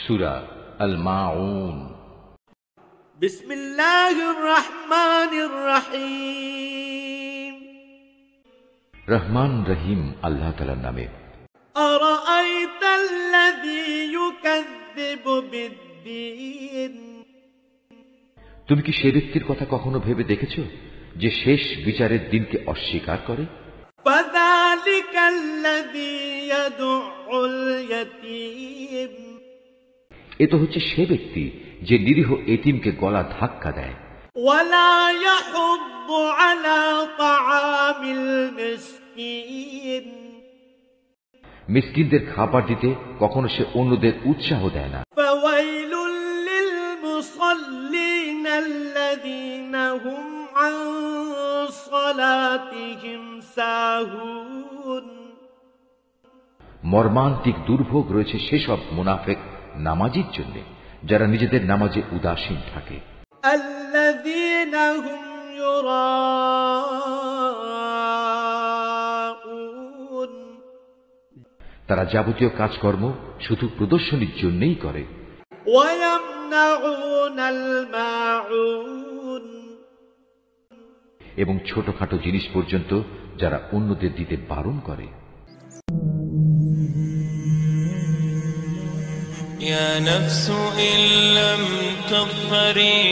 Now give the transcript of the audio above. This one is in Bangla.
সূরা আল মাউন। বিসমিল্লাহির রহমানির রহিম। রহমান রহিম আল্লাহ তাআলার নামে। আরাআইতাল্লাযী ইউকাযযিবু বিদ্দীন। তুমি কি সে ব্যক্তির কথা কখনো ভেবে দেখেছো যে শেষ বিচারের দিনকে অস্বীকার করে? ফাযালিকাল্লাযী ইয়াদউল ইয়াতীম। এ তো হচ্ছে সে ব্যক্তি যে নিরীহ এতিমকে গলা ধাক্কা দেয়। ওয়ালা ইয়াহুদ্দু আলা তাআমিল মিসকিন। মিসকিনদের খাবার দিতে কখনো সে অন্যদের উৎসাহ দেয় না। ফাওয়াইলুল লিল মুসাল্লিন আল্লাযীনা হুম আন সালাতিহিম সাহুন। মর্মান্তিক দুর্ভোগ রয়েছে সেসব মুনাফিক নামাজীর জন্য যারা নিজেদের নামাজে উদাসীন থাকে। আল্লাযীনা হুম ইউরাউন। তারা যাবতীয় কাজকর্ম শুধু প্রদর্শনীর জন্যই করে। ওয়ায়ামনাউনাল মাউন। এবং ছোটখাটো জিনিস পর্যন্ত যারা অন্যদের দিতে বারণ করে। يا نفس إن لم تظفري